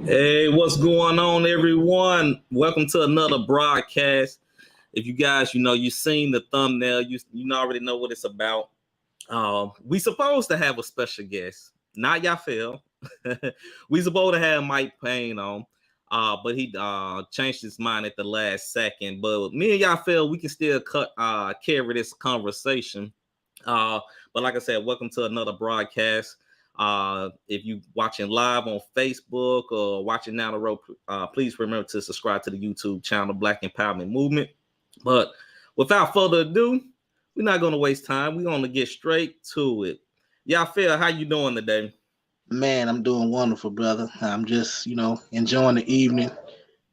Hey, what's going on, everyone? Welcome to another broadcast. If you guys, you've seen the thumbnail, you already know what it's about. We supposed to have a special guest, not Yafel. We supposed to have Mike Payne on, but he changed his mind at the last second. But me and Yafel, we can still carry this conversation. Uh, but like I said, welcome to another broadcast. If you watching live on Facebook or watching down the road, please remember to subscribe to the YouTube channel Black Empowerment Movement. But without further ado, we're not going to waste time. We're going to get straight to it. Y'all feel how you doing today? Man, I'm doing wonderful, brother. I'm just, enjoying the evening and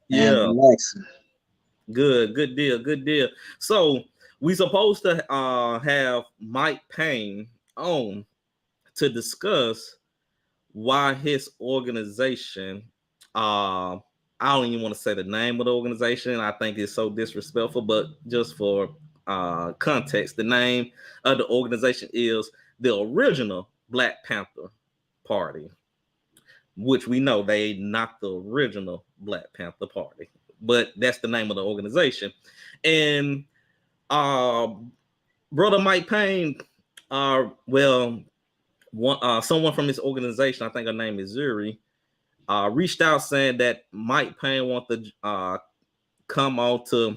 Yeah, relaxing. good deal, good deal. So we supposed to have Mike Payne on to discuss why his organization, I don't even want to say the name of the organization. I think it's so disrespectful, but just for context, the name of the organization is the original Black Panther Party, which we know they not the original Black Panther Party, but that's the name of the organization. And uh, brother Mike Payne, someone from his organization, I think her name is Zuri, reached out saying that Mike Payne wanted to come on to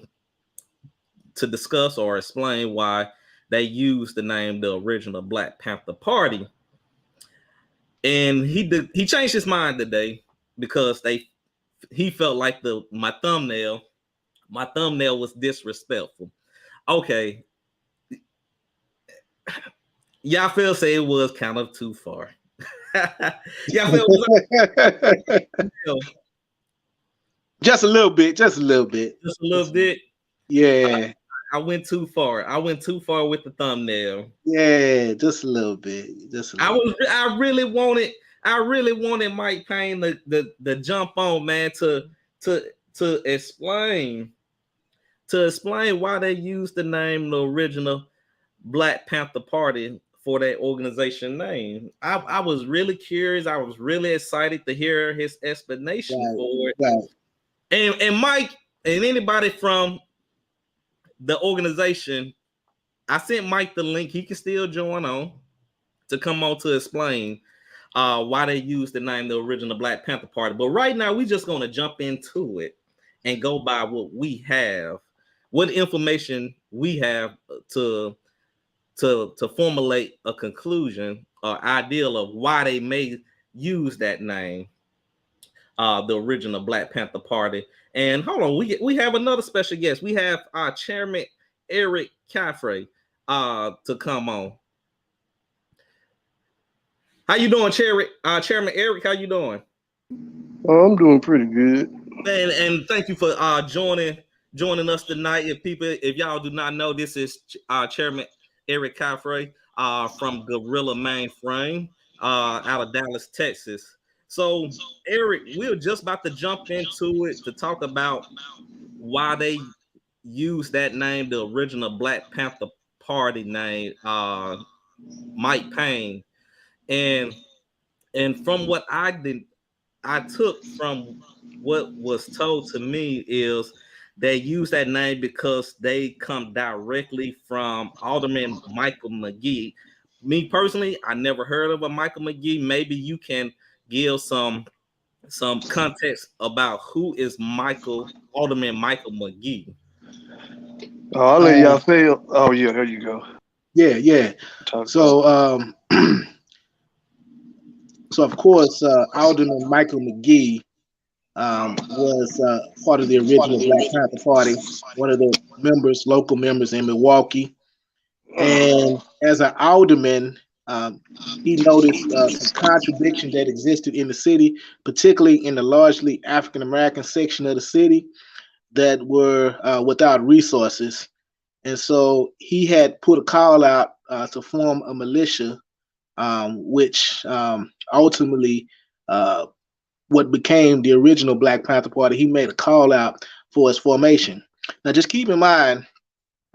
discuss or explain why they used the name the original Black Panther Party. And he changed his mind today because he felt like my thumbnail was disrespectful. Okay. Y'all feel say it was kind of too far. Y'all feel Just a little bit, just a little bit. just a little bit. Yeah. I went too far. I went too far with the thumbnail. Yeah, just a little bit. Just a little bit. I really wanted Mike Payne to jump on, man, to explain why they used the name the original Black Panther Party for that organization name. I was really curious. I was really excited to hear his explanation for it. Right. And Mike and anybody from the organization, I sent Mike the link. He can still join on to come on to explain why they used the name the original Black Panther Party. But right now, we're just going to jump into it and go by what we have, what information we have to formulate a conclusion or ideal of why they may use that name, the original Black Panther Party. And hold on, we have another special guest. We have our Chairman Eric Caffrey to come on. How you doing, Chairman Eric? How you doing? Oh, I'm doing pretty good. And thank you for joining us tonight. If y'all do not know, this is Chairman Eric Caffrey from Gorilla Mainframe out of Dallas, Texas. So, Eric, we're just about to jump into it to talk about why they use that name, the original Black Panther Party name, Mike Payne. And from what I took from what was told to me is they use that name because they come directly from Alderman Michael McGee. Me personally, I never heard of a Michael McGee. Maybe you can give some context about who is Alderman Michael McGee. I'll let y'all fail. Oh yeah, there you go. Yeah. So so of course, Alderman Michael McGee was part of the original Black Panther Party, one of the local members in Milwaukee. And as an alderman, he noticed some contradictions that existed in the city, particularly in the largely African American section of the city that were without resources. And so he had put a call out to form a militia, which ultimately what became the original Black Panther Party. He made a call out for its formation. Now, just keep in mind,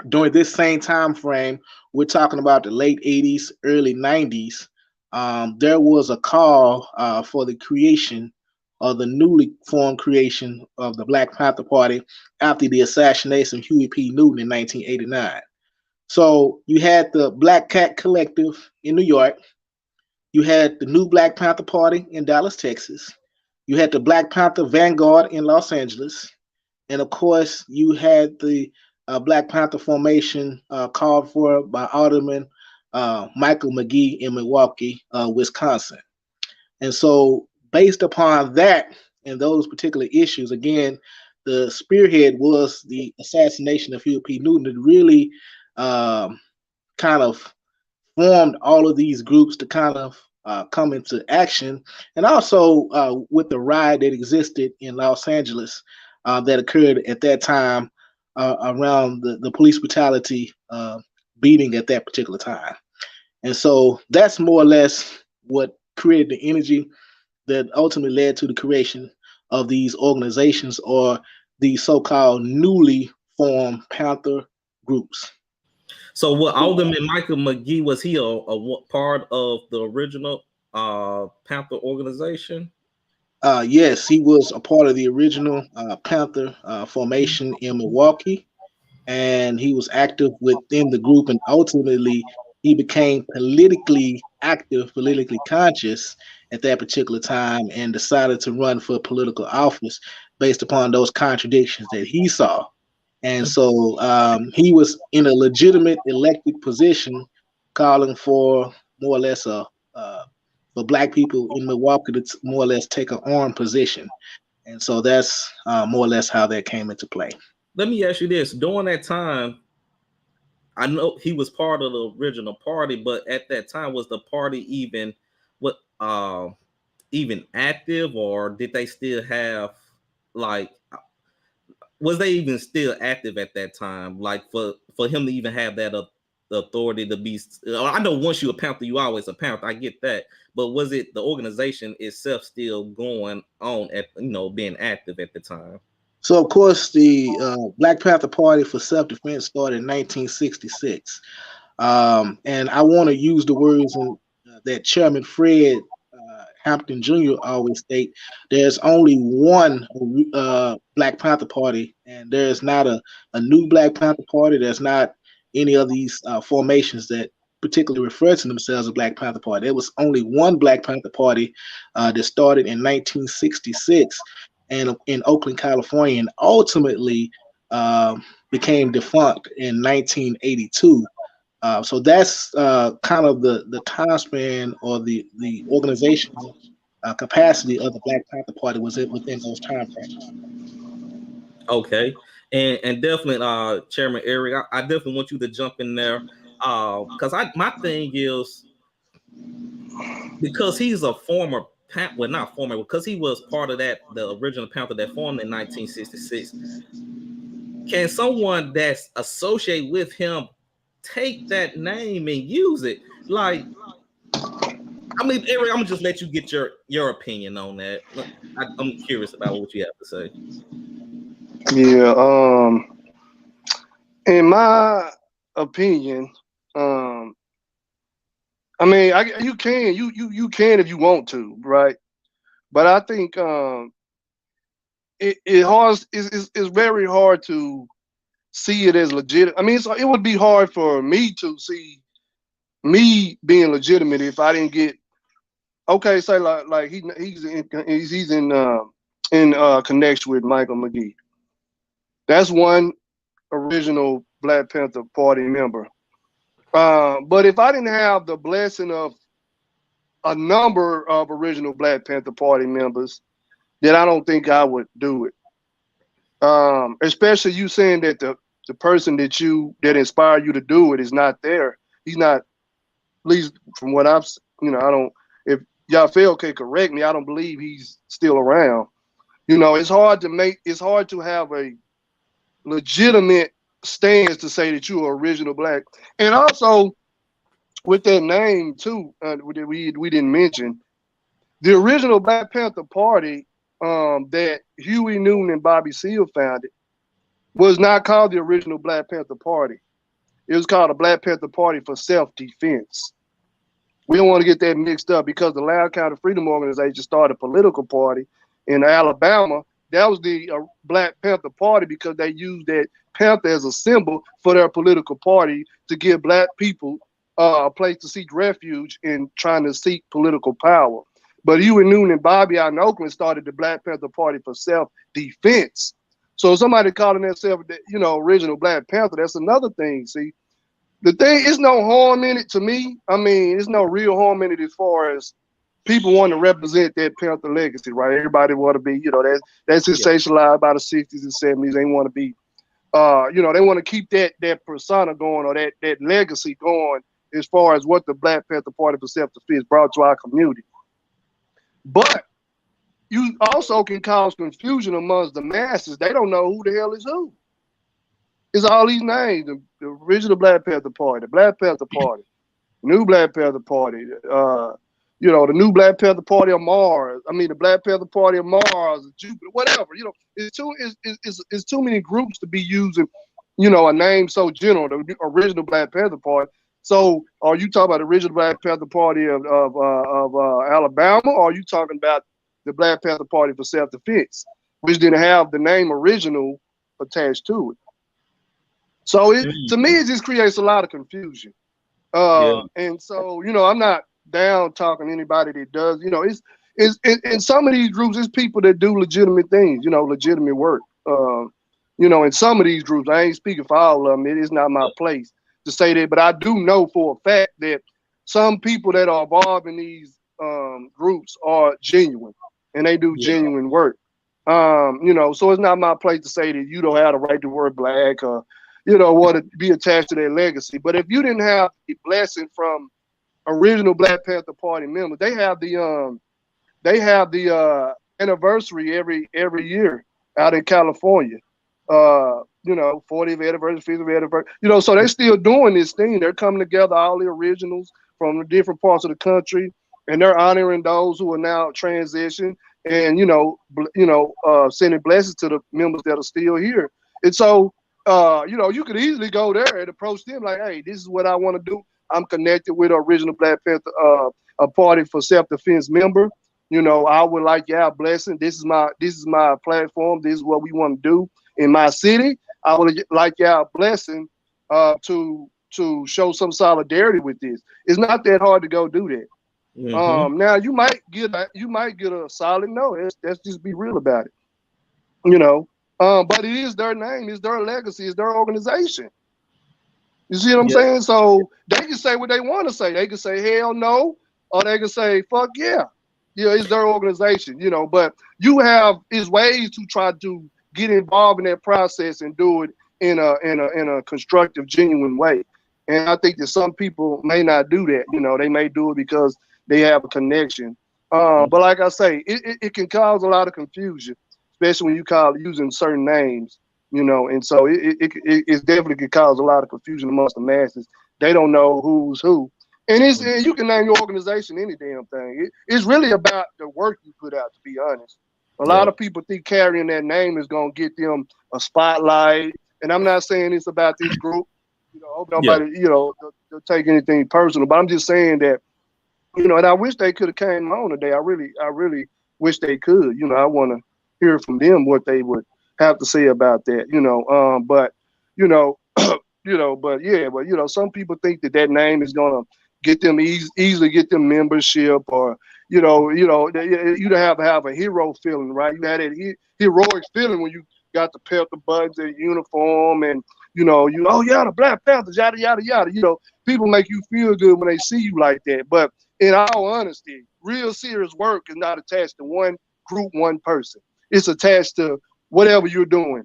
during this same time frame, we're talking about the late 80s, early 90s, there was a call for the creation or the newly formed creation of the Black Panther Party after the assassination of Huey P. Newton in 1989. So you had the Black Cat Collective in New York. You had the New Black Panther Party in Dallas, Texas. You had the Black Panther Vanguard in Los Angeles. And of course, you had the Black Panther formation called for by Alderman Michael McGee in Milwaukee, Wisconsin. And so, based upon that and those particular issues, again, the spearhead was the assassination of Huey P. Newton. It really kind of formed all of these groups to kind of come into action. And also with the riot that existed in Los Angeles that occurred at that time around the police brutality beating at that particular time. And so that's more or less what created the energy that ultimately led to the creation of these organizations or these so-called newly formed Panther groups. So, what Alderman Michael McGee, was he a part of the original Panther organization? Yes, he was a part of the original Panther formation in Milwaukee, and he was active within the group. And ultimately, he became politically active, politically conscious at that particular time, and decided to run for political office based upon those contradictions that he saw. And so he was in a legitimate elected position, calling for more or less for black people in Milwaukee to more or less take an armed position. And so that's more or less how that came into play. Let me ask you this: during that time, I know he was part of the original party, but at that time, was the party what even active, or did they still have like? Was they even still active at that time? Like for him to even have that the authority to be. I know once you're a Panther, you always a Panther. I get that, but was it the organization itself still going on at being active at the time? So, of course, the Black Panther Party for Self-Defense started in 1966. And I want to use the words that Chairman Fred Hampton Jr. always state: there's only one Black Panther Party, and there's not a new Black Panther Party. There's not any of these formations that particularly refer to themselves as Black Panther Party. There was only one Black Panther Party that started in 1966 and in Oakland, California, and ultimately became defunct in 1982. So that's kind of the time span or the organizational capacity of the Black Panther Party was within those time frames. Okay, and definitely, Chairman Eric, I definitely want you to jump in there, because my thing is, because he's a former well, not former, because he was part of the original Panther that formed in 1966. Can someone that's associated with him take that name and use it? Like, I mean, Eric, I'm gonna just let you get your opinion on that. I'm curious about what you have to say. Yeah. In my opinion, I mean, you can if you want to, right? But I think it's very hard to see it as legit. I mean, it would be hard for me to see me being legitimate if I didn't get say like he's in connection with Michael McGee. That's one original Black Panther Party member. But if I didn't have the blessing of a number of original Black Panther Party members, then I don't think I would do it. Especially you saying that the person that inspired you to do it is not there. He's not, at least from what I've, I don't, if y'all feel okay, correct me, I don't believe he's still around. It's hard to have a legitimate stance to say that you are original Black. And also with that name too, we didn't mention, the original Black Panther Party that Huey Newton and Bobby Seale founded was not called the original Black Panther Party. It was called the Black Panther Party for Self-Defense. We don't want to get that mixed up because the Loud County Freedom Organization started a political party, in Alabama, that was the Black Panther Party, because they used that panther as a symbol for their political party to give black people a place to seek refuge in trying to seek political power. But Huey Newton and Bobby out in Oakland started the Black Panther Party for self-defense. So somebody calling themselves, original Black Panther, that's another thing. See, the thing is no harm in it to me. I mean, there's no real harm in it as far as people want to represent that Panther legacy, right? Everybody want to be, that's sensationalized by the 60s and 70s. They want to be, they want to keep that persona going, or that legacy going, as far as what the Black Panther Party for self-defense brought to our community. But you also can cause confusion amongst the masses. They don't know who the hell is who. It's all these names: the original Black Panther Party, the Black Panther Party, New Black Panther Party, the New Black Panther Party of Mars. I mean, the Black Panther Party of Mars, Jupiter, whatever. It's too many groups to be using, a name so general. The original Black Panther Party. So, are you talking about the original Black Panther Party of Alabama, or are you talking about the Black Panther Party for self-defense, which didn't have the name original attached to it? So, to me, it just creates a lot of confusion. And so, I'm not down talking anybody that does. It's in some of these groups, it's people that do legitimate things, legitimate work. In some of these groups, I ain't speaking for all of them. It is not my place to say that, but I do know for a fact that some people that are involved in these groups are genuine, and they do genuine work. So it's not my place to say that you don't have the right to wear black, or want to be attached to their legacy. But if you didn't have the blessing from original Black Panther Party members, they have the anniversary every year out in California. 40th anniversary, 50th anniversary. So they're still doing this thing. They're coming together, all the originals from the different parts of the country, and they're honoring those who are now transitioned, and sending blessings to the members that are still here. And so, you could easily go there and approach them like, hey, this is what I want to do. I'm connected with the original Black Panther a party for self-defense member. I would like y'all blessing. This is my platform. This is what we want to do in my city. I would like y'all blessing to show some solidarity with this. It's not that hard to go do that. Mm-hmm. Now you might get a solid no. Let's just be real about it. But it is their name, it's their legacy, it's their organization. You see what I'm saying? So they can say what they want to say. They can say hell no, or they can say fuck yeah. It's their organization. But it's ways to try to get involved in that process and do it in a constructive, genuine way. And I think that some people may not do that. They may do it because they have a connection. But like I say, it can cause a lot of confusion, especially when you call using certain names, and so it definitely could cause a lot of confusion amongst the masses. They don't know who's who. And you can name your organization any damn thing. It's really about the work you put out, to be honest. A lot of people think carrying that name is going to get them a spotlight. And I'm not saying it's about this group. Hope nobody, they'll take anything personal. But I'm just saying that, and I wish they could have came on today. I really wish they could. I want to hear from them what they would have to say about that. Some people think that name is gonna get them easily get them membership, or you have to have a hero feeling, right? You had that heroic feeling when you got the Panther buttons and uniform, and the Black Panthers, yada yada yada. People make you feel good when they see you like that. But in all honesty, real serious work is not attached to one group, one person. It's attached to whatever you're doing.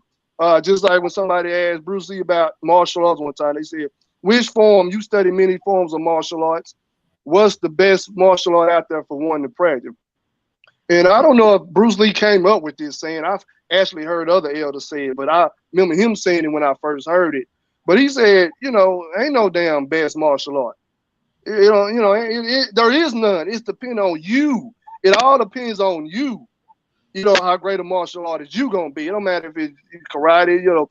Just like when somebody asked Bruce Lee about martial arts one time, they said, which form, you study many forms of martial arts, what's the best martial art out there for one to practice? And I don't know if Bruce Lee came up with this saying. I've actually heard other elders say it, but I remember him saying it when I first heard it. But he said, ain't no damn best martial art. There is none. It's depending on you. It all depends on you. How great a martial artist you gonna be. It don't matter if it's karate,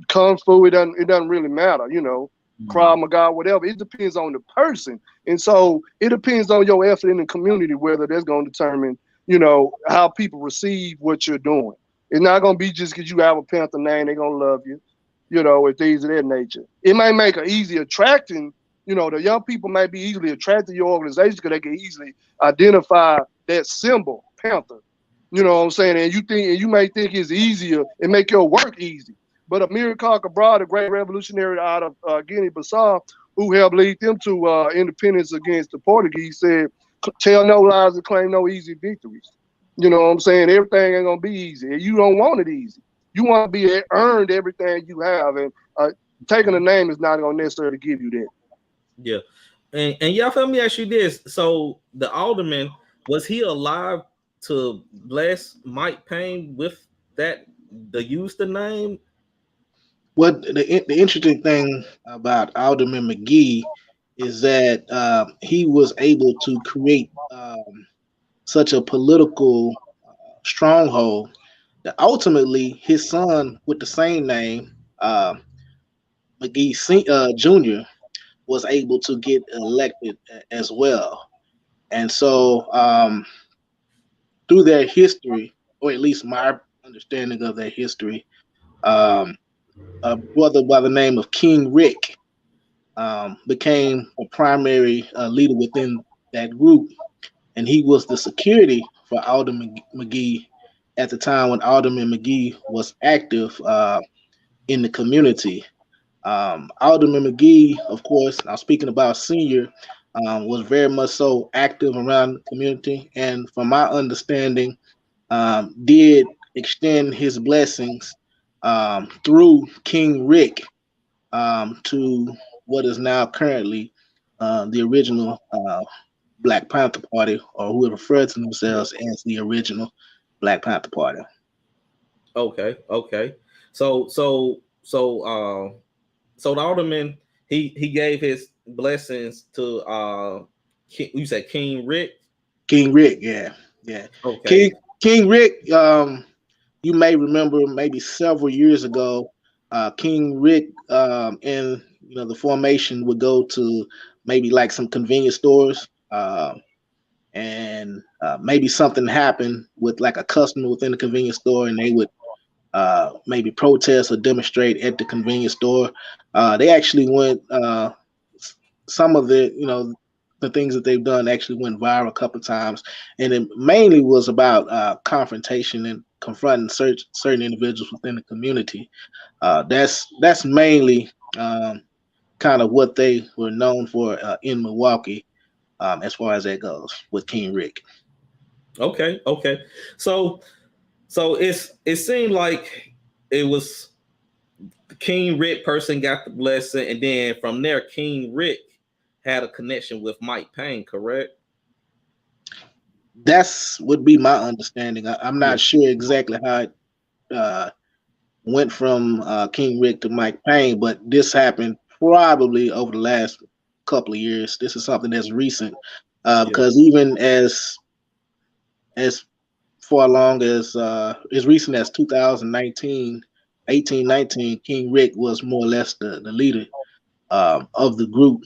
kung fu. It doesn't really matter. Krav Maga, whatever. It depends on the person, and so it depends on your effort in the community whether that's gonna determine how people receive what you're doing. It's not gonna be just because you have a Panther name, they're gonna love you, with things of that nature. It might make it easy attracting, the young people might be easily attracted to your organization because they can easily identify that symbol, Panther. You know what I'm saying? And you may think it's easier and make your work easy. But Amir Cabral, the great revolutionary out of Guinea-Bissau, who helped lead them to independence against the Portuguese, said, tell no lies and claim no easy victories. You know what I'm saying? Everything ain't gonna be easy. And you don't want it easy. You want to be earned everything you have, and taking a name is not gonna necessarily give you that. Yeah, and y'all, let me ask you this: so the alderman, was he alive to bless Mike Payne with the use the name? What the interesting thing about Alderman McGee is that he was able to create such a political stronghold that ultimately his son with the same name, Jr., was able to get elected as well. And so through their history, or at least my understanding of their history, um, a brother by the name of King Rick became a primary leader within that group, and he was the security for Alderman McGee at the time when Alderman McGee was active in the community. Alderman McGee, of course, now speaking about senior, was very much so active around the community, and from my understanding, did extend his blessings through King Rick to what is now currently the original Black Panther Party, or who refer to themselves as the original Black Panther Party. Okay. So the alderman, he gave his blessings to you said King Rick. King Rick, yeah. Okay. King Rick, you may remember maybe several years ago, King Rick and the formation would go to maybe like some convenience stores, and maybe something happened with like a customer within the convenience store, and they would maybe protest or demonstrate at the convenience store. They actually went. Some of the things that they've done actually went viral a couple of times, and it mainly was about confrontation and confronting certain individuals within the community. That's mainly kind of what they were known for in Milwaukee, as far as that goes with King Rick. Okay. So it seemed like it was King Rick person got the blessing, and then from there, King Rick had a connection with Mike Payne, correct? That's would be my understanding. I'm Yeah. not sure exactly how it went from King Rick to Mike Payne, but this happened probably over the last couple of years. This is something that's recent, Yeah. because even as far along as recent as 2019, 18, 19, King Rick was more or less the leader of the group.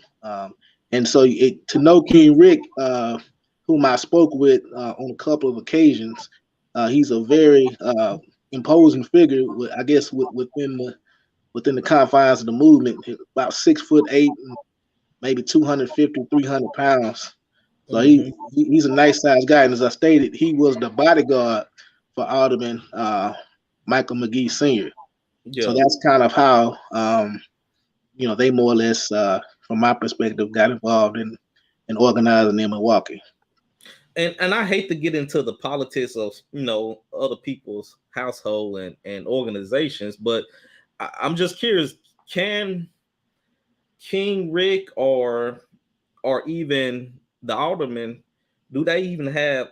And so to know King Rick, whom I spoke with on a couple of occasions, he's a very imposing figure, I guess, within the confines of the movement. About 6'8", and maybe 250, 300 pounds. So he's a nice sized guy. And as I stated, he was the bodyguard for Alderman Michael McGee Sr. So Yeah. that's kind of how they more or less, from my perspective, got involved in organizing in Milwaukee. And I hate to get into the politics of other people's household and organizations, but I'm just curious: can King Rick or even the aldermen, do they even have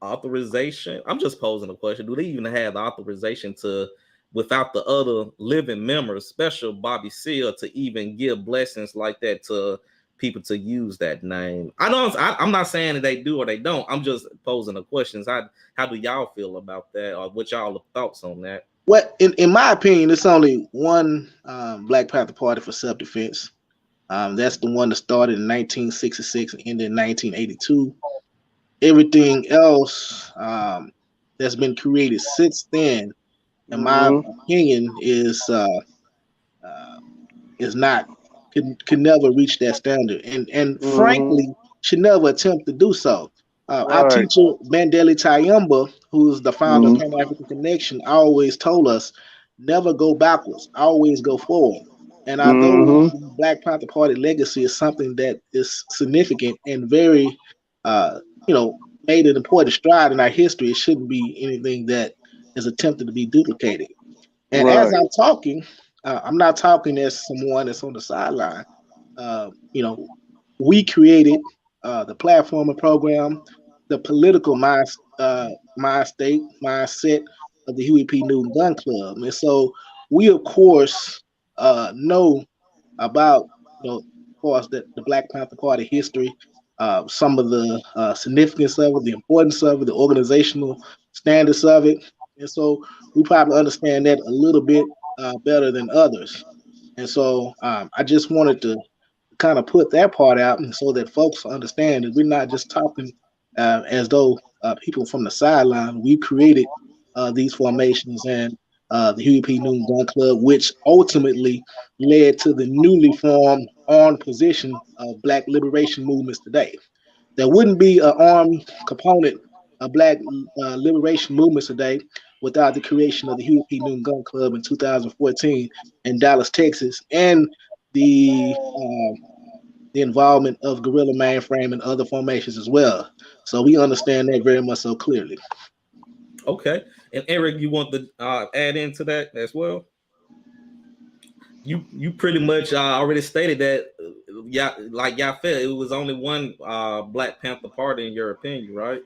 authorization? I'm just posing a question. Do they even have the authorization to, without the other living members, special Bobby Seale, to even give blessings like that to people to use that name? I'm not saying that they do or they don't. I'm just posing the questions. How do y'all feel about that, or what y'all thoughts on that? Well, in my opinion, it's only one Black Panther Party for self-defense. That's the one that started in 1966 and ended in 1982. everything else that's been created since then, in my Mm-hmm. opinion, uh, is not could never reach that standard, and Mm-hmm. frankly should never attempt to do so. Our Right. teacher Mandeli Tayumba, who is the founder of Mm-hmm. Pan African Connection, always told us never go backwards, always go forward. And although Mm-hmm. the Black Panther Party legacy is something that is significant and very, uh, made an important stride in our history, it shouldn't be anything that is attempted to be duplicated. And as Right. I'm talking, I'm not talking as someone that's on the sideline. Uh, you know, we created the platform and program, the political mindset of the Huey P. Newton Gun Club, and so we, of course, know about of course, the Black Panther Party history, some of the significance of it, the importance of it, the organizational standards of it, and so we probably understand that a little bit better than others. And so I just wanted to kind of put that part out, and so that folks understand that we're not just talking as though people from the sideline. We created these formations and the Huey P. Newton Gun Club, which ultimately led to the newly formed armed position of Black liberation movements today. There wouldn't be an armed component of Black liberation movements today without the creation of the Huey P. Newton Gun Club in 2014 in Dallas, Texas, and the involvement of Guerrilla Mainframe and other formations as well. So we understand that very much so clearly. Okay. And Eric, you want to add into that as well? You pretty much already stated that, yeah, like y'all felt it was only one Black Panther party in your opinion, right?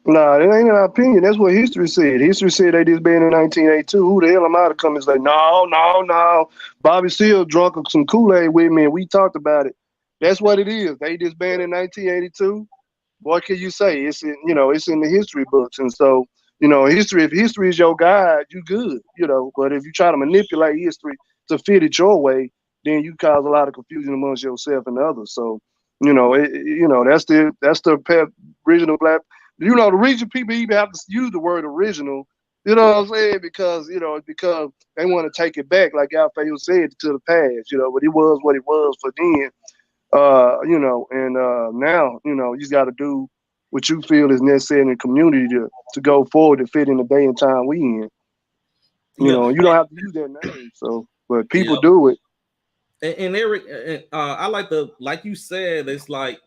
Nah, that ain't an opinion. That's what history said. History said they just banned in 1982. Who the hell am I to come and say, no, no, no. Bobby Seale drunk some Kool-Aid with me and we talked about it. That's what it is. They just banned in 1982. What can you say? It's in, it's in the history books. And so, history, if history is your guide, you good, but if you try to manipulate history to fit it your way, then you cause a lot of confusion amongst yourself and others. So, that's the original Black. The reason people even have to use the word original, you know what I'm saying? Because, because they want to take it back, like Alfeo said, to the past, but it was what it was for then. And now, you just got to do what you feel is necessary in the community to go forward to fit in the day and time we in. Yeah, You don't have to use that name. So, but people yeah. do it. And Eric, I like like you said, it's like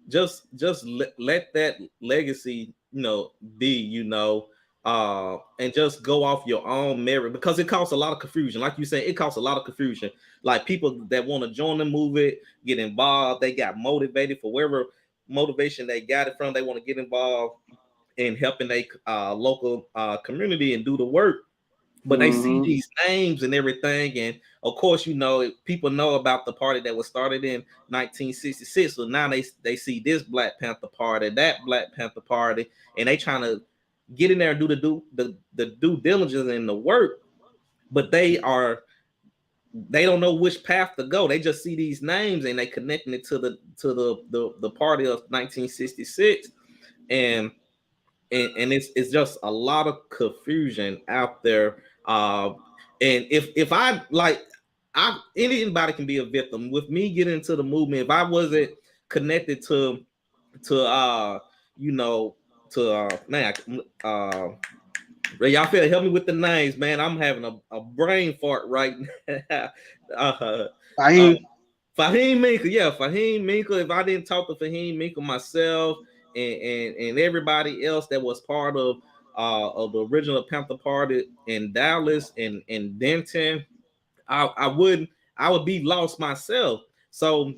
just let that legacy be and just go off your own merit, because it causes a lot of confusion. Like you said, it causes a lot of confusion. Like people that want to join the movement, get involved, they got motivated for wherever motivation they got it from, they want to get involved in helping their local community and do the work. But they see Mm-hmm. these names and everything, and of course, people know about the party that was started in 1966. So now they see this Black Panther party, that Black Panther party, and they trying to get in there and do the due diligence and the work. But they don't know which path to go. They just see these names and they connecting it to the party of 1966, and it's just a lot of confusion out there. And if I like, anybody can be a victim. With me getting into the movement, if I wasn't connected to you know to man, y'all feel help me with the names, man. I'm having a brain fart right now. uh, Fahim, um, Fahim Minka, yeah, Fahim Minka. If I didn't talk to Fahim Minka myself and everybody else that was part of the original Panther Party in Dallas and Denton, I wouldn't I would be lost myself. So,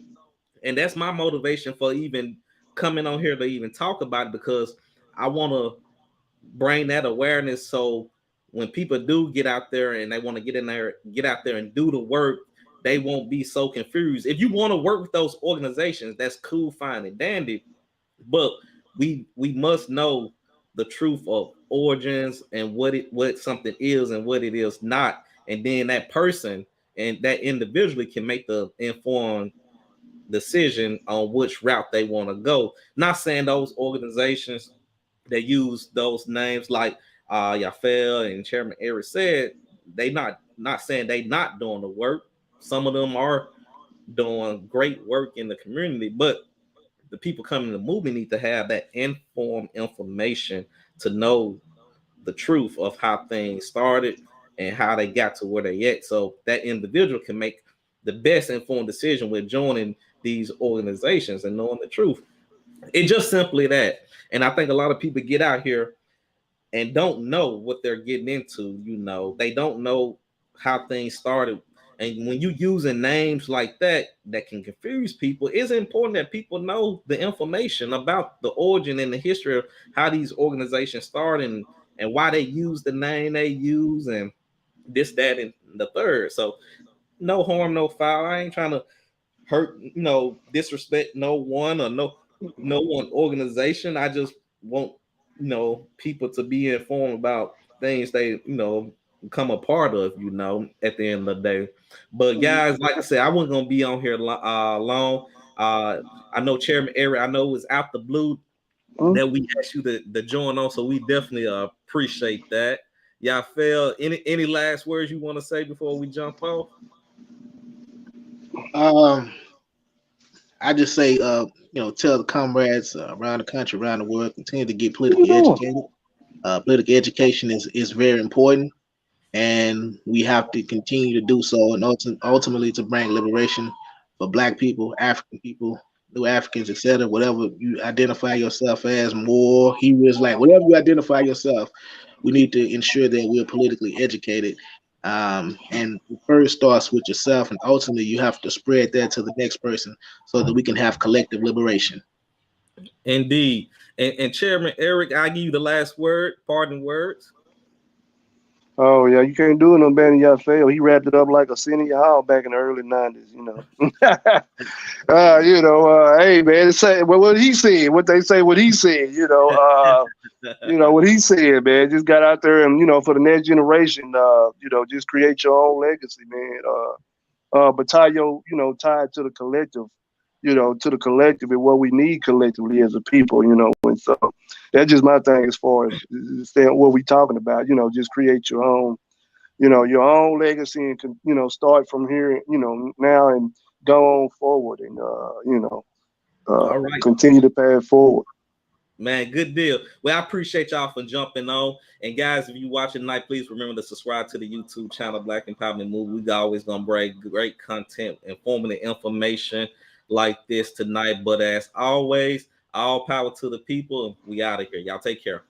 and that's my motivation for even coming on here to even talk about it, because I want to bring that awareness, so when people do get out there and they want to get out there and do the work, they won't be so confused. If you want to work with those organizations, that's cool, fine, and dandy, but we must know the truth of origins and what something is and what it is not, and then that person and that individually can make the informed decision on which route they want to go. Not saying those organizations that use those names like Yafel and Chairman Eric said, they not saying they not doing the work. Some of them are doing great work in the community, but the people coming to the movement need to have that informed information to know the truth of how things started and how they got to where they at, so that individual can make the best informed decision with joining these organizations and knowing the truth. It's just simply that. And I think a lot of people get out here and don't know what they're getting into. They don't know how things started. And when you using names like that can confuse people, it's important that people know the information about the origin and the history of how these organizations started, and why they use the name they use, and this, that, and the third. So no harm, no foul. I ain't trying to hurt, disrespect no one or no one organization. I just want people to be informed about things they become a part of, at the end of the day. But guys, like I said, I wasn't gonna be on here long. I know Chairman Eric, I know it was out the blue that we asked you to join on, so we definitely appreciate that. Y'all feel any last words you want to say before we jump off? I just say, tell the comrades around the country, around the world, continue to get politically educated. Political education is very important, and we have to continue to do so, and ultimately to bring liberation for Black people, African people, New Africans, etc. Whatever you identify yourself as, Moor, Hebrew, Israelite, whatever you identify yourself, we need to ensure that we're politically educated. And it first starts with yourself, and ultimately you have to spread that to the next person so that we can have collective liberation. Indeed. And Chairman Eric, I give you the last word, parting words. Oh yeah, you can't do it no better than Yafel. He wrapped it up like a senior hall back in the early '90s. Hey man, say what he said, what they say, what he said. What he said, man. Just got out there and for the next generation, just create your own legacy, man. But tie tie it to the collective, and what we need collectively as a people, and so that's just my thing as far as what we talking about, just create your own, your own legacy, and start from here, now and go on forward, and All right, continue to path forward. man, good deal. Well, I appreciate y'all for jumping on. And guys, if you watching tonight, please remember to subscribe to the YouTube channel Black Empowerment Movement. We always gonna bring great content, informative information like this tonight. But as always, all power to the people. We out of here. Y'all take care.